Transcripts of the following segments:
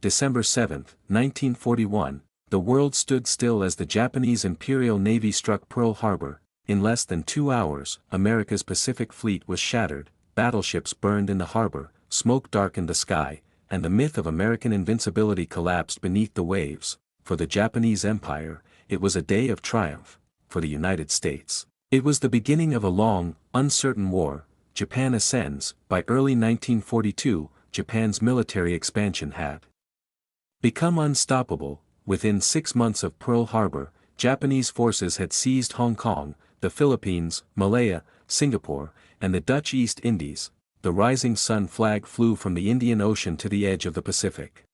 December 7, 1941, the world stood still as the Japanese Imperial Navy struck Pearl Harbor. In less than 2 hours, America's Pacific Fleet was shattered, battleships burned in the harbor, smoke darkened the sky, and the myth of American invincibility collapsed beneath the waves. For the Japanese Empire, it was a day of triumph. For the United States, it was the beginning of a long, uncertain war. Japan ascends. By early 1942, Japan's military expansion had become unstoppable. Within 6 months of Pearl Harbor, Japanese forces had seized Hong Kong, the Philippines, Malaya, Singapore, and the Dutch East Indies. The rising sun flag flew from the Indian Ocean to the edge of the Pacific.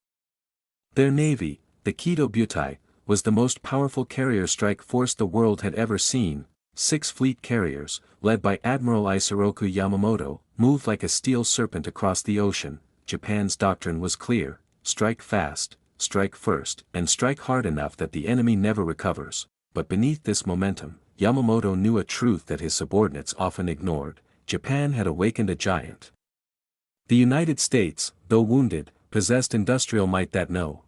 Their navy, the WWII, was the most powerful carrier strike force the world had ever seen. 6 fleet carriers, led by Admiral Isoroku Yamamoto, moved like a steel serpent across the ocean. Japan's doctrine was clear: strike fast, strike first, and strike hard enough that the enemy never recovers. But beneath this momentum, Yamamoto knew a truth that his subordinates often ignored: Japan had awakened a giant. The United States, though wounded, possessed industrial might that no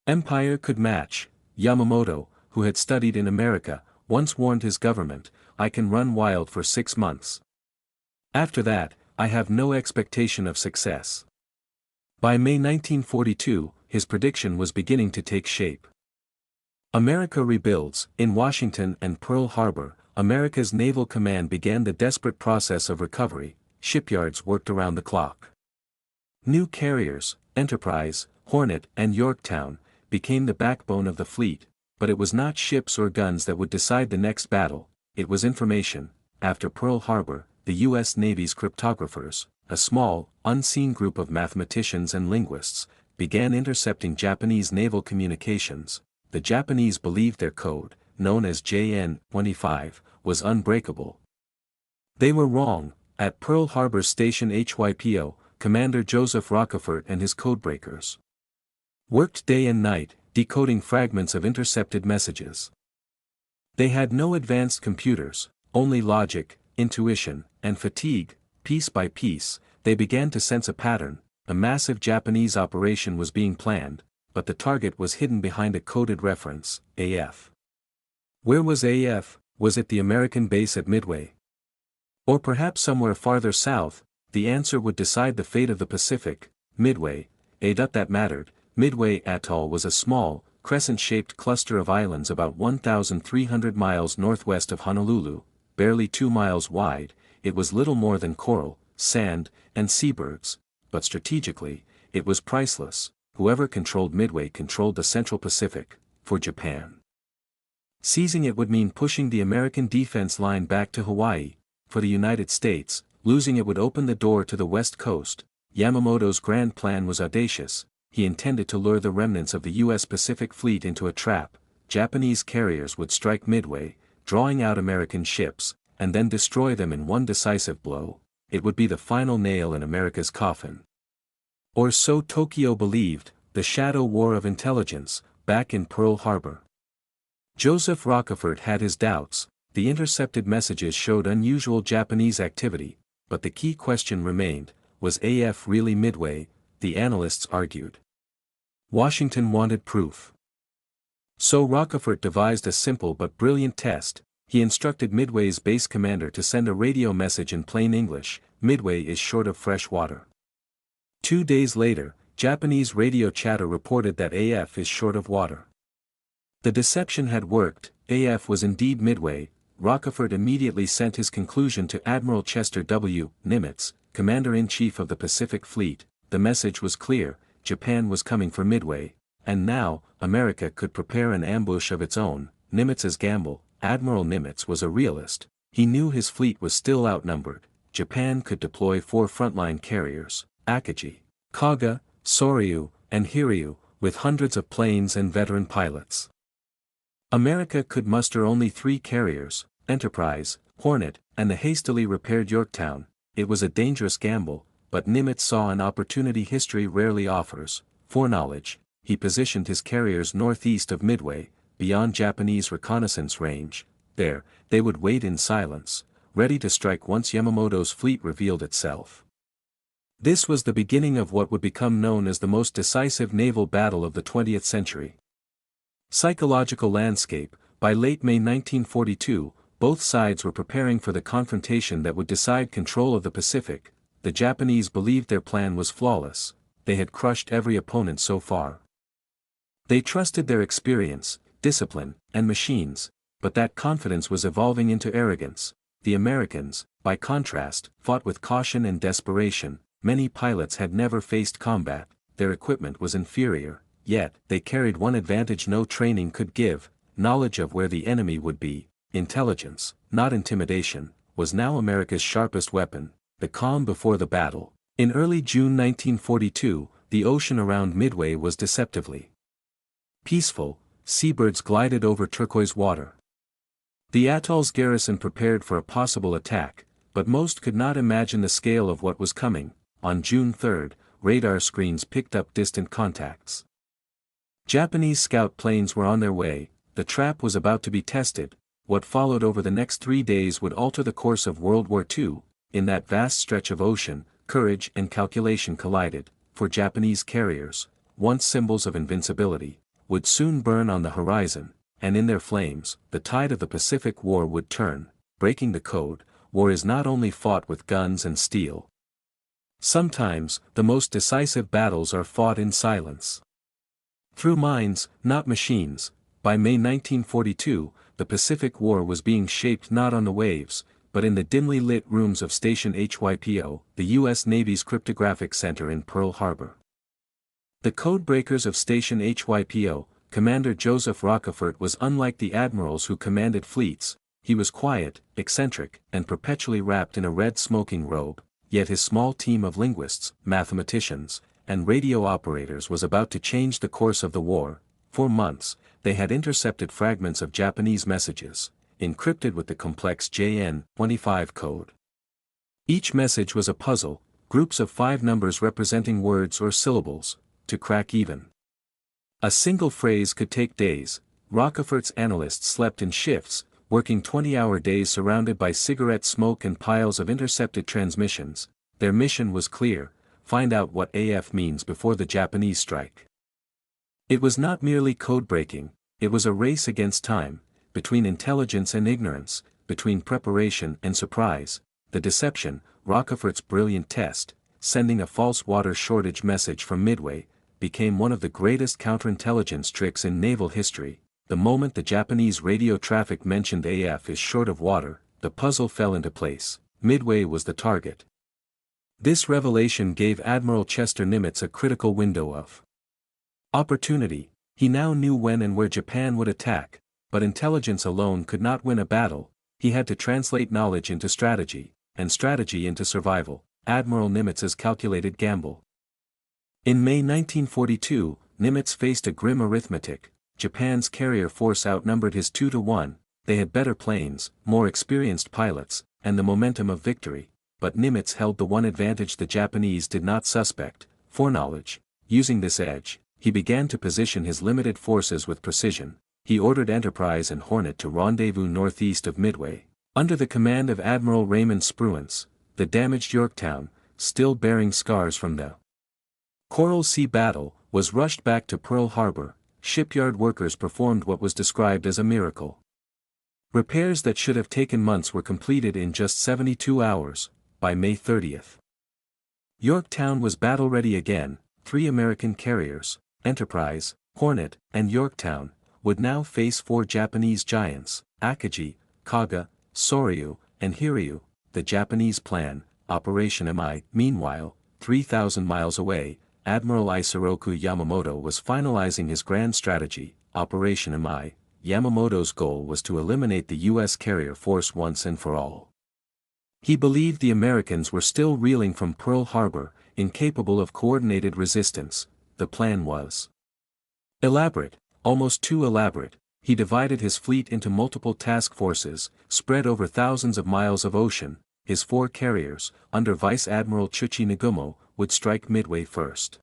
empire could match. Yamamoto, who had studied in America, once warned his government, "I can run wild for 6 months. After that, I have no expectation of success." By May 1942, his prediction was beginning to take shape. America rebuilds. In Washington and Pearl Harbor, America's naval command began the desperate process of recovery. Shipyards worked around the clock. New carriers, Enterprise, Hornet, and Yorktown, became the backbone of the fleet. But it was not ships or guns that would decide the next battle, it was information. After Pearl Harbor, the U.S. Navy's cryptographers, a small, unseen group of mathematicians and linguists, began intercepting Japanese naval communications. The Japanese believed their code, known as JN-25, was unbreakable. They were wrong. At Pearl Harbor Station HYPO, Commander Joseph Rockefort and his codebreakers worked day and night, decoding fragments of intercepted messages. They had no advanced computers, only logic, intuition, and fatigue. Piece by piece, they began to sense a pattern. A massive Japanese operation was being planned, but the target was hidden behind a coded reference, AF. Where was AF? Was it the American base at Midway? Or perhaps somewhere farther south? The answer would decide the fate of the Pacific. Midway, that mattered. Midway Atoll was a small, crescent-shaped cluster of islands about 1,300 miles northwest of Honolulu, barely 2 miles wide. It was little more than coral, sand, and seabirds, but strategically, it was priceless. Whoever controlled Midway controlled the Central Pacific. For Japan, seizing it would mean pushing the American defense line back to Hawaii. For the United States, losing it would open the door to the West Coast. Yamamoto's grand plan was audacious. He intended to lure the remnants of the U.S. Pacific Fleet into a trap. Japanese carriers would strike Midway, drawing out American ships, and then destroy them in one decisive blow. It would be the final nail in America's coffin. Or so Tokyo believed. The shadow war of intelligence, back in Pearl Harbor. Joseph Rockefort had his doubts. The intercepted messages showed unusual Japanese activity, but the key question remained: was AF really Midway? The analysts argued. Washington wanted proof. So Rockefort devised a simple but brilliant test. He instructed Midway's base commander to send a radio message in plain English: "Midway is short of fresh water." 2 days later, Japanese radio chatter reported that AF is short of water. The deception had worked. AF was indeed Midway. Rockefort immediately sent his conclusion to Admiral Chester W. Nimitz, Commander-in-Chief of the Pacific Fleet. The message was clear: Japan was coming for Midway, and now, America could prepare an ambush of its own. Nimitz's gamble. Admiral Nimitz was a realist. He knew his fleet was still outnumbered. Japan could deploy 4 frontline carriers, Akagi, Kaga, Soryu, and Hiryu, with hundreds of planes and veteran pilots. America could muster only 3 carriers, Enterprise, Hornet, and the hastily repaired Yorktown. It was a dangerous gamble, but Nimitz saw an opportunity history rarely offers: foreknowledge. He positioned his carriers northeast of Midway, beyond Japanese reconnaissance range. There, they would wait in silence, ready to strike once Yamamoto's fleet revealed itself. This was the beginning of what would become known as the most decisive naval battle of the 20th century. Psychological landscape. By late May 1942, both sides were preparing for the confrontation that would decide control of the Pacific. The Japanese believed their plan was flawless. They had crushed every opponent so far. They trusted their experience, discipline, and machines, but that confidence was evolving into arrogance. The Americans, by contrast, fought with caution and desperation. Many pilots had never faced combat, their equipment was inferior, yet they carried one advantage no training could give: knowledge of where the enemy would be. Intelligence, not intimidation, was now America's sharpest weapon. The calm before the battle. In early June 1942, the ocean around Midway was deceptively peaceful. Seabirds glided over turquoise water. The atoll's garrison prepared for a possible attack, but most could not imagine the scale of what was coming. On June 3, radar screens picked up distant contacts. Japanese scout planes were on their way. The trap was about to be tested. What followed over the next 3 days would alter the course of World War II. In that vast stretch of ocean, courage and calculation collided. For Japanese carriers, once symbols of invincibility, would soon burn on the horizon, and in their flames, the tide of the Pacific War would turn. Breaking the code, war is not only fought with guns and steel. Sometimes, the most decisive battles are fought in silence. Through minds, not machines. By May 1942, the Pacific War was being shaped not on the waves, but in the dimly lit rooms of Station HYPO, the U.S. Navy's cryptographic center in Pearl Harbor. The codebreakers of Station HYPO, Commander Joseph Rockefort was unlike the admirals who commanded fleets. He was quiet, eccentric, and perpetually wrapped in a red smoking robe, yet his small team of linguists, mathematicians, and radio operators was about to change the course of the war. For months, they had intercepted fragments of Japanese messages, encrypted with the complex JN-25 code. Each message was a puzzle, groups of 5 numbers representing words or syllables, to crack even. A single phrase could take days. Rockefort's analysts slept in shifts, working 20-hour days surrounded by cigarette smoke and piles of intercepted transmissions. Their mission was clear: find out what AF means before the Japanese strike. It was not merely code-breaking, it was a race against time, between intelligence and ignorance, between preparation and surprise. The deception, Rockefort's brilliant test, sending a false water shortage message from Midway, became one of the greatest counterintelligence tricks in naval history. The moment the Japanese radio traffic mentioned AF is short of water, the puzzle fell into place. Midway was the target. This revelation gave Admiral Chester Nimitz a critical window of opportunity. He now knew when and where Japan would attack, but intelligence alone could not win a battle. He had to translate knowledge into strategy, and strategy into survival. Admiral Nimitz's calculated gamble. In May 1942, Nimitz faced a grim arithmetic. Japan's carrier force outnumbered his 2-to-1, they had better planes, more experienced pilots, and the momentum of victory, but Nimitz held the one advantage the Japanese did not suspect: foreknowledge. Using this edge, he began to position his limited forces with precision. He ordered Enterprise and Hornet to rendezvous northeast of Midway. Under the command of Admiral Raymond Spruance, the damaged Yorktown, still bearing scars from the Coral Sea battle, was rushed back to Pearl Harbor. Shipyard workers performed what was described as a miracle. Repairs that should have taken months were completed in just 72 hours, by May 30th. Yorktown was battle-ready again. 3 American carriers, Enterprise, Hornet, and Yorktown, would now face 4 Japanese giants, Akagi, Kaga, Soryu, and Hiryu. The Japanese plan, Operation MI. Meanwhile, 3,000 miles away, Admiral Isoroku Yamamoto was finalizing his grand strategy, Operation MI. Yamamoto's goal was to eliminate the U.S. carrier force once and for all. He believed the Americans were still reeling from Pearl Harbor, incapable of coordinated resistance. The plan was elaborate, almost too elaborate. He divided his fleet into multiple task forces, spread over thousands of miles of ocean. His 4 carriers, under Vice Admiral Chuchi Nagumo, would strike Midway first.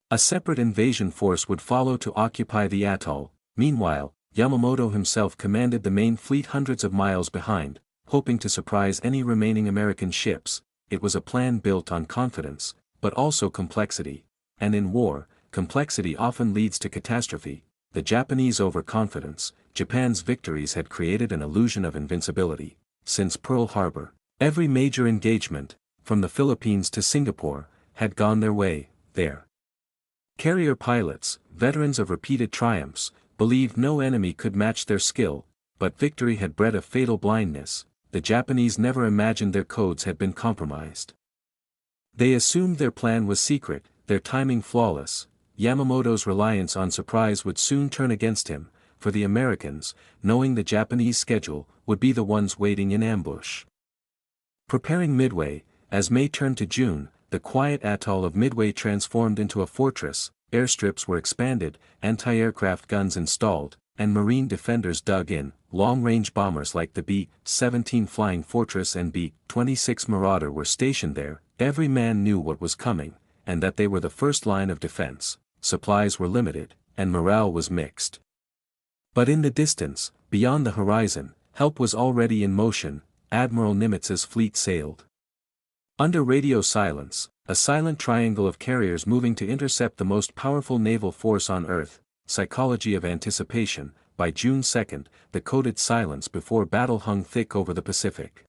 A separate invasion force would follow to occupy the atoll. Meanwhile, Yamamoto himself commanded the main fleet hundreds of miles behind, hoping to surprise any remaining American ships. it was a plan built on confidence, but also complexity. And in war, complexity often leads to catastrophe. The Japanese overconfidence, Japan's victories had created an illusion of invincibility. Since Pearl Harbor, every major engagement, from the Philippines to Singapore, had gone their way. Their carrier pilots, veterans of repeated triumphs, believed no enemy could match their skill, but victory had bred a fatal blindness. The Japanese never imagined their codes had been compromised. They assumed their plan was secret, their timing flawless. Yamamoto's reliance on surprise would soon turn against him, for the Americans, knowing the Japanese schedule, would be the ones waiting in ambush. Preparing Midway, as May turned to June, the quiet atoll of Midway transformed into a fortress. Airstrips were expanded, anti-aircraft guns installed, and marine defenders dug in. Long-range bombers like the B-17 Flying Fortress and B-26 Marauder were stationed there. Every man knew what was coming, and that they were the first line of defense. Supplies were limited, and morale was mixed. But in the distance, beyond the horizon, help was already in motion. Admiral Nimitz's fleet sailed under radio silence, a silent triangle of carriers moving to intercept the most powerful naval force on Earth. Psychology of anticipation. By June 2, the coded silence before battle hung thick over the Pacific.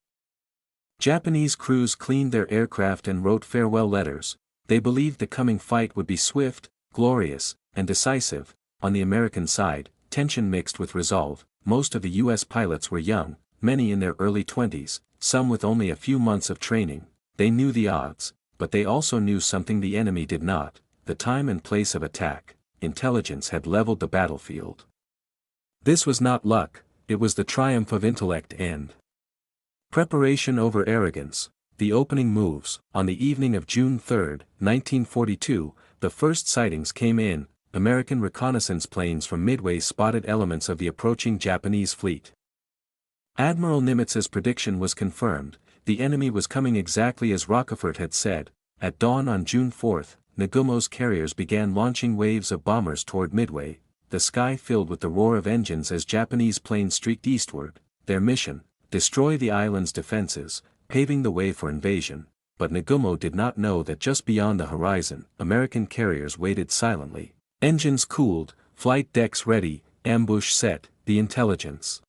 Japanese crews cleaned their aircraft and wrote farewell letters. They believed the coming fight would be swift, glorious, and decisive. On the American side, tension mixed with resolve. Most of the U.S. pilots were young, many in their early 20s, some with only a few months of training. They knew the odds, but they also knew something the enemy did not: the time and place of attack. Intelligence had leveled the battlefield. This was not luck, it was the triumph of intellect and preparation over arrogance. The opening moves. On the evening of June 3, 1942, the first sightings came in. American reconnaissance planes from Midway spotted elements of the approaching Japanese fleet. Admiral Nimitz's prediction was confirmed. The enemy was coming exactly as Rockefort had said. At dawn on June 4, Nagumo's carriers began launching waves of bombers toward Midway, the sky filled with the roar of engines as Japanese planes streaked eastward. Their mission: destroy the island's defenses, paving the way for invasion. But Nagumo did not know that just beyond the horizon, American carriers waited silently. Engines cooled, flight decks ready, ambush set. The intelligence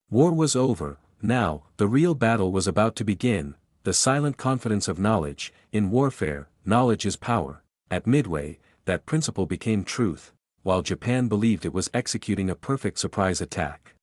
war was over. Now, the real battle was about to begin. The silent confidence of knowledge. In warfare, knowledge is power. At Midway, that principle became truth, while Japan believed it was executing a perfect surprise attack.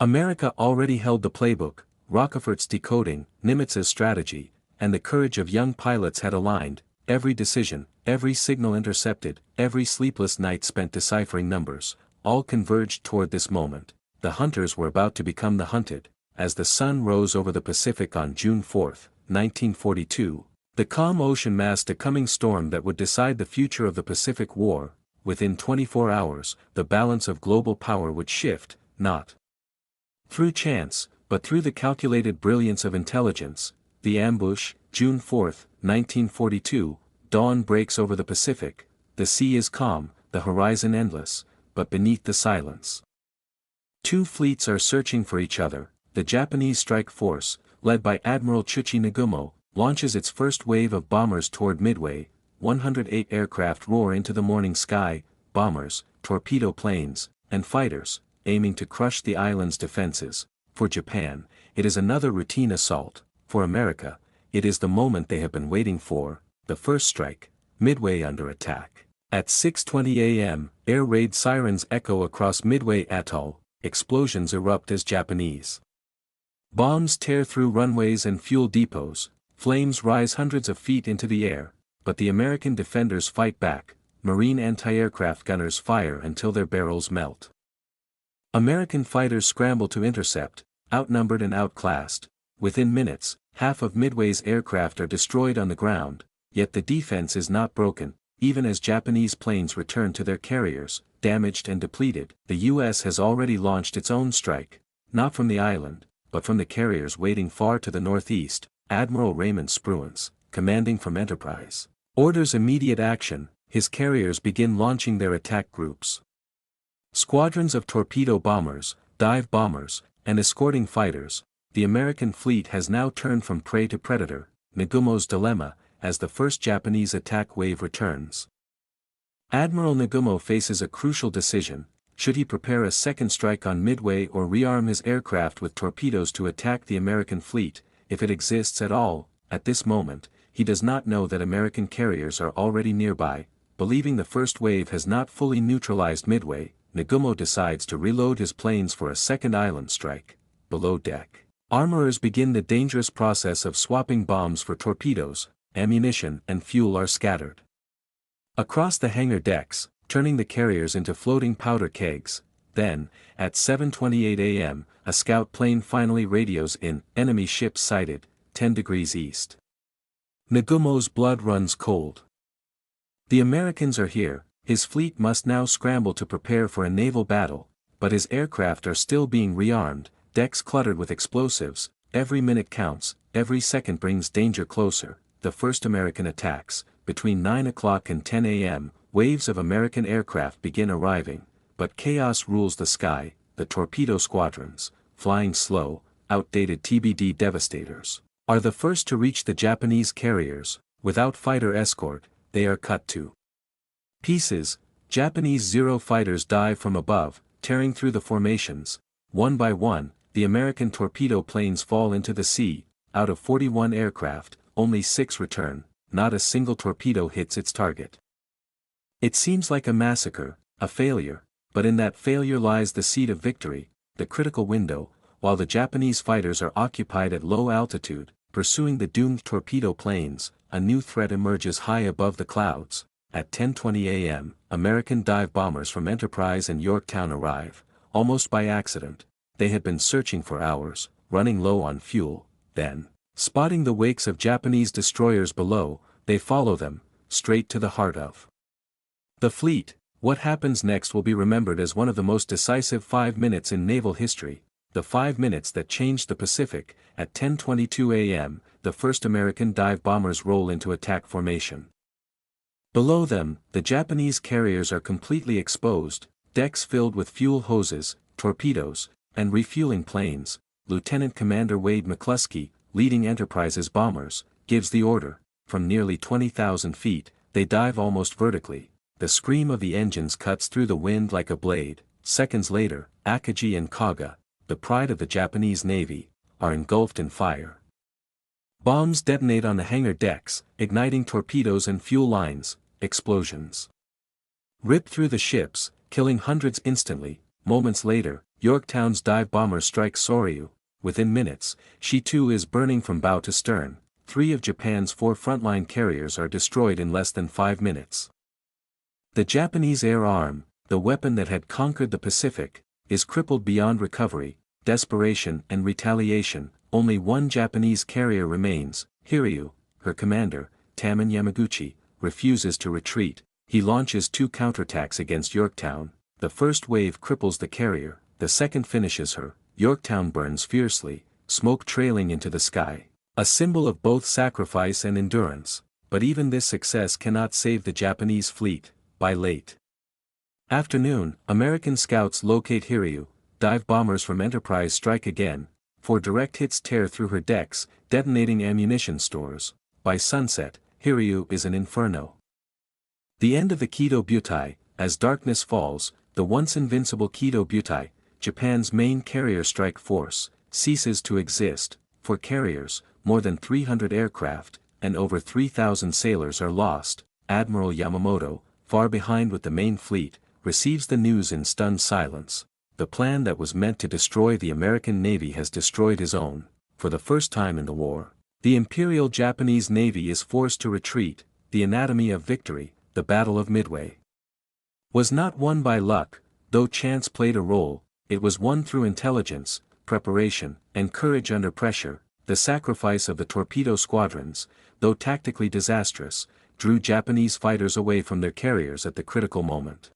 America already held the playbook. Rockefort's decoding, Nimitz's strategy, and the courage of young pilots had aligned. Every decision, every signal intercepted, every sleepless night spent deciphering numbers, all converged toward this moment. The hunters were about to become the hunted. As the sun rose over the Pacific on June 4, 1942, the calm ocean masked a coming storm that would decide the future of the Pacific War. Within 24 hours, the balance of global power would shift, not through chance, but through the calculated brilliance of intelligence. The ambush. June 4, 1942, dawn breaks over the Pacific. The sea is calm, the horizon endless, but beneath the silence, two fleets are searching for each other. The Japanese strike force, led by Admiral Chuchi Nagumo, launches its first wave of bombers toward Midway. 108 aircraft roar into the morning sky, bombers, torpedo planes, and fighters, aiming to crush the island's defenses. For Japan, it is another routine assault. For America, it is the moment they have been waiting for, the first strike. Midway under attack. At 6:20 a.m., air raid sirens echo across Midway Atoll. Explosions erupt as Japanese bombs tear through runways and fuel depots. Flames rise hundreds of feet into the air, but the American defenders fight back. Marine anti-aircraft gunners fire until their barrels melt. American fighters scramble to intercept, outnumbered and outclassed. Within minutes, half of Midway's aircraft are destroyed on the ground, yet the defense is not broken. Even as Japanese planes return to their carriers, damaged and depleted, the U.S. has already launched its own strike, not from the island, but from the carriers waiting far to the northeast. Admiral Raymond Spruance, commanding from Enterprise, orders immediate action. His carriers begin launching their attack groups. Squadrons of torpedo bombers, dive bombers, and escorting fighters. the American fleet has now turned from prey to predator, Nagumo's dilemma, as the first Japanese attack wave returns. Admiral Nagumo faces a crucial decision: should he prepare a second strike on Midway or rearm his aircraft with torpedoes to attack the American fleet, if it exists at all. At this moment, he does not know that American carriers are already nearby. Believing the first wave has not fully neutralized Midway, Nagumo decides to reload his planes for a second island strike. Below deck, armorers begin the dangerous process of swapping bombs for torpedoes. Ammunition and fuel are scattered across the hangar decks, turning the carriers into floating powder kegs. Then, at 7:28 a.m., a scout plane finally radios in, "Enemy ship sighted, 10 degrees east." Nagumo's blood runs cold. The Americans are here. His fleet must now scramble to prepare for a naval battle, but his aircraft are still being rearmed, decks cluttered with explosives. Every minute counts, every second brings danger closer. The first American attacks, between 9 o'clock and 10 a.m., waves of American aircraft begin arriving, but chaos rules the sky. The torpedo squadrons, flying slow, outdated TBD devastators, are the first to reach the Japanese carriers. Without fighter escort, they are cut to pieces. Japanese Zero fighters dive from above, tearing through the formations. One by one, the American torpedo planes fall into the sea. Out of 41 aircraft, only 6 return. Not a single torpedo hits its target. It seems like a massacre, a failure, but in that failure lies the seed of victory, the critical window. While the Japanese fighters are occupied at low altitude, pursuing the doomed torpedo planes, a new threat emerges high above the clouds. At 10:20 a.m., American dive bombers from Enterprise and Yorktown arrive, almost by accident. They had been searching for hours, running low on fuel. Then, spotting the wakes of Japanese destroyers below, they follow them, straight to the heart of the fleet. What happens next will be remembered as one of the most decisive 5 minutes in naval history, the 5 minutes that changed the Pacific. At 10:22 a.m., the first American dive bombers roll into attack formation. Below them, the Japanese carriers are completely exposed, decks filled with fuel hoses, torpedoes, and refueling planes. Lieutenant Commander Wade McCluskey, leading Enterprise's bombers, gives the order. From nearly 20,000 feet, they dive almost vertically. The scream of the engines cuts through the wind like a blade. Seconds later, Akagi and Kaga, the pride of the Japanese Navy, are engulfed in fire. Bombs detonate on the hangar decks, igniting torpedoes and fuel lines. Explosions rip through the ships, killing hundreds instantly. Moments later, Yorktown's dive bomber strikes Soryu. Within minutes, she too is burning from bow to stern. 3 of Japan's 4 frontline carriers are destroyed in less than 5 minutes. The Japanese air arm, the weapon that had conquered the Pacific, is crippled beyond recovery. Desperation and retaliation. Only one Japanese carrier remains. Hiryu, her commander, Taman Yamaguchi, refuses to retreat. He launches 2 counterattacks against Yorktown. The first wave cripples the carrier, the second finishes her. Yorktown burns fiercely, smoke trailing into the sky, a symbol of both sacrifice and endurance. But even this success cannot save the Japanese fleet. By late afternoon, American scouts locate Hiryu. Dive bombers from Enterprise strike again. 4 direct hits tear through her decks, detonating ammunition stores. By sunset, Hiryu is an inferno. The end of the Kido Butai. As darkness falls, the once invincible Kido Butai, Japan's main carrier strike force, ceases to exist. For carriers, more than 300 aircraft, and over 3,000 sailors are lost. Admiral Yamamoto, far behind with the main fleet, receives the news in stunned silence. The plan that was meant to destroy the American Navy has destroyed his own. For the first time in the war, the Imperial Japanese Navy is forced to retreat. The anatomy of victory, the Battle of Midway, was not won by luck, though chance played a role. It was won through intelligence, preparation, and courage under pressure. The sacrifice of the torpedo squadrons, though tactically disastrous, drew Japanese fighters away from their carriers at the critical moment.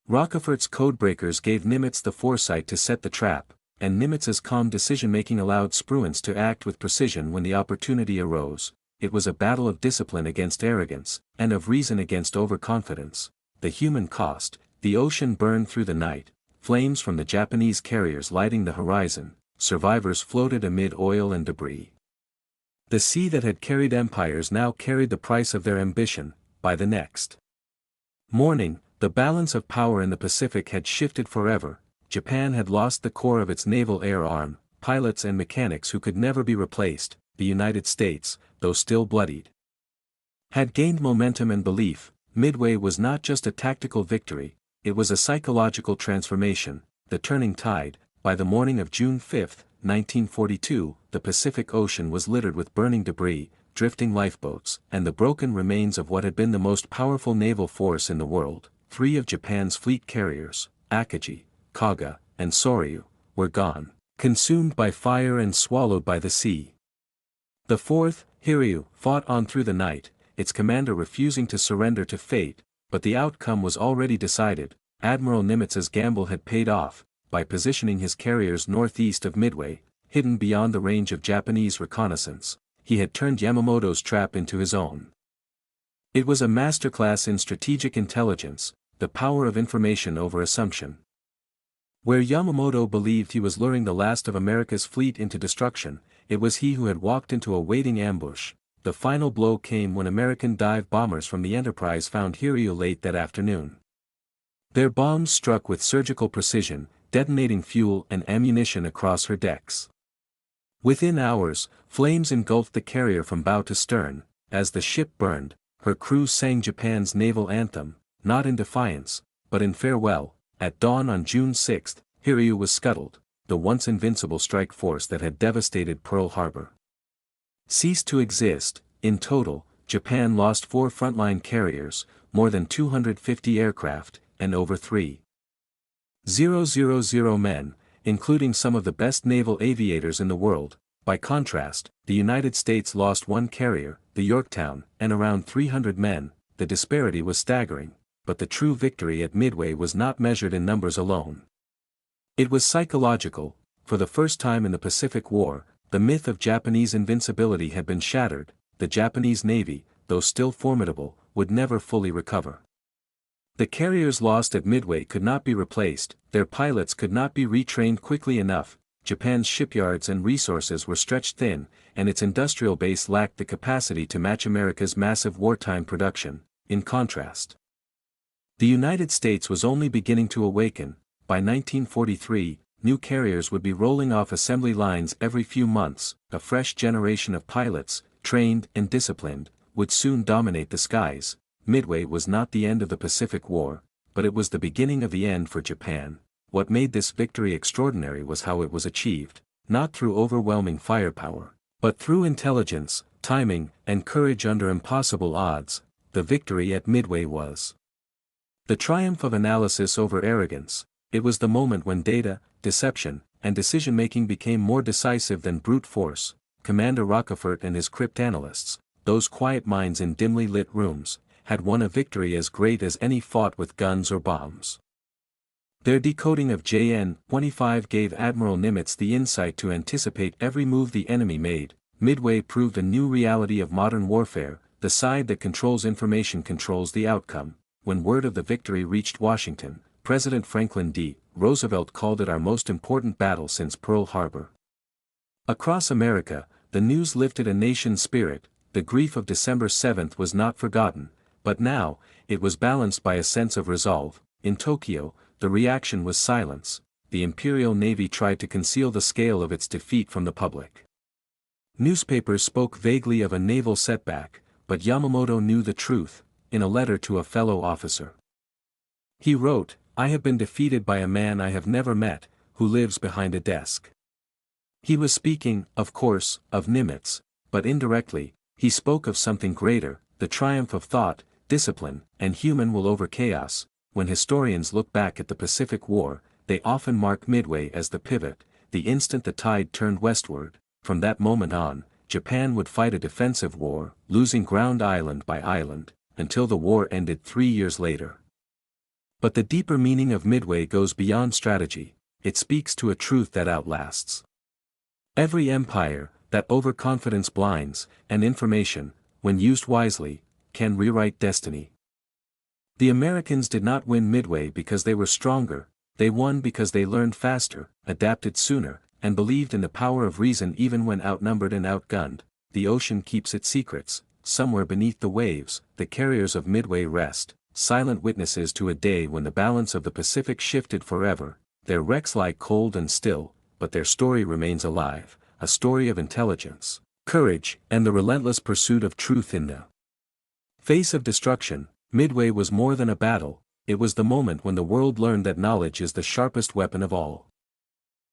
Rockefeller's codebreakers gave Nimitz the foresight to set the trap, and Nimitz's calm decision-making allowed Spruance to act with precision when the opportunity arose. It was a battle of discipline against arrogance, and of reason against overconfidence. The human cost, the ocean burned through the night, flames from the Japanese carriers lighting the horizon, survivors floated amid oil and debris. The sea that had carried empires now carried the price of their ambition. By the next morning, the balance of power in the Pacific had shifted forever. Japan had lost the core of its naval air arm, pilots and mechanics who could never be replaced. The United States, though still bloodied, had gained momentum and belief. Midway was not just a tactical victory, it was a psychological transformation, the turning tide. By the morning of June 5, 1942, the Pacific Ocean was littered with burning debris, drifting lifeboats, and the broken remains of what had been the most powerful naval force in the world. 3 of Japan's fleet carriers, Akagi, Kaga, and Soryu, were gone, consumed by fire and swallowed by the sea. The 4th, Hiryu, fought on through the night, its commander refusing to surrender to fate, but the outcome was already decided. Admiral Nimitz's gamble had paid off. By positioning his carriers northeast of Midway, hidden beyond the range of Japanese reconnaissance, he had turned Yamamoto's trap into his own. It was a masterclass in strategic intelligence, the power of information over assumption. Where Yamamoto believed he was luring the last of America's fleet into destruction, it was he who had walked into a waiting ambush. The final blow came when American dive bombers from the Enterprise found Hiryu late that afternoon. Their bombs struck with surgical precision, detonating fuel and ammunition across her decks. Within hours, flames engulfed the carrier from bow to stern. As the ship burned, her crew sang Japan's naval anthem, not in defiance, but in farewell. At dawn on June 6, Hiryu was scuttled. The once invincible strike force that had devastated Pearl Harbor ceased to exist. In total, Japan lost 4 frontline carriers, more than 250 aircraft, and over 3,000 men, including some of the best naval aviators in the world. By contrast, the United States lost 1 carrier, the Yorktown, and around 300 men. The disparity was staggering, but the true victory at Midway was not measured in numbers alone. It was psychological. For the first time in the Pacific War, the myth of Japanese invincibility had been shattered. The Japanese Navy, though still formidable, would never fully recover. The carriers lost at Midway could not be replaced, their pilots could not be retrained quickly enough. Japan's shipyards and resources were stretched thin, and its industrial base lacked the capacity to match America's massive wartime production. In contrast, the United States was only beginning to awaken. By 1943, new carriers would be rolling off assembly lines every few months. A fresh generation of pilots, trained and disciplined, would soon dominate the skies. Midway was not the end of the Pacific War, but it was the beginning of the end for Japan. What made this victory extraordinary was how it was achieved, not through overwhelming firepower, but through intelligence, timing, and courage under impossible odds. The victory at Midway was the triumph of analysis over arrogance. It was the moment when data, deception, and decision-making became more decisive than brute force. Commander Rockefort and his cryptanalysts, those quiet minds in dimly lit rooms, had won a victory as great as any fought with guns or bombs. Their decoding of JN-25 gave Admiral Nimitz the insight to anticipate every move the enemy made. Midway proved a new reality of modern warfare: the side that controls information controls the outcome. When word of the victory reached Washington, President Franklin D. Roosevelt called it our most important battle since Pearl Harbor. Across America, the news lifted a nation's spirit. The grief of December 7 was not forgotten, but now, it was balanced by a sense of resolve. In Tokyo, the reaction was silence. The Imperial Navy tried to conceal the scale of its defeat from the public. Newspapers spoke vaguely of a naval setback, but Yamamoto knew the truth. In a letter to a fellow officer, he wrote, "I have been defeated by a man I have never met, who lives behind a desk." He was speaking, of course, of Nimitz, but indirectly, he spoke of something greater, the triumph of thought, discipline, and human will over chaos. When historians look back at the Pacific War, they often mark Midway as the pivot, the instant the tide turned westward. From that moment on, Japan would fight a defensive war, losing ground island by island, until the war ended 3 years later. But the deeper meaning of Midway goes beyond strategy. It speaks to a truth that outlasts every empire, that overconfidence blinds, and information, when used wisely, can rewrite destiny. The Americans did not win Midway because they were stronger, they won because they learned faster, adapted sooner, and believed in the power of reason even when outnumbered and outgunned. The ocean keeps its secrets. Somewhere beneath the waves, the carriers of Midway rest, silent witnesses to a day when the balance of the Pacific shifted forever. Their wrecks lie cold and still, but their story remains alive, a story of intelligence, courage, and the relentless pursuit of truth in the face of destruction. Midway was more than a battle, it was the moment when the world learned that knowledge is the sharpest weapon of all.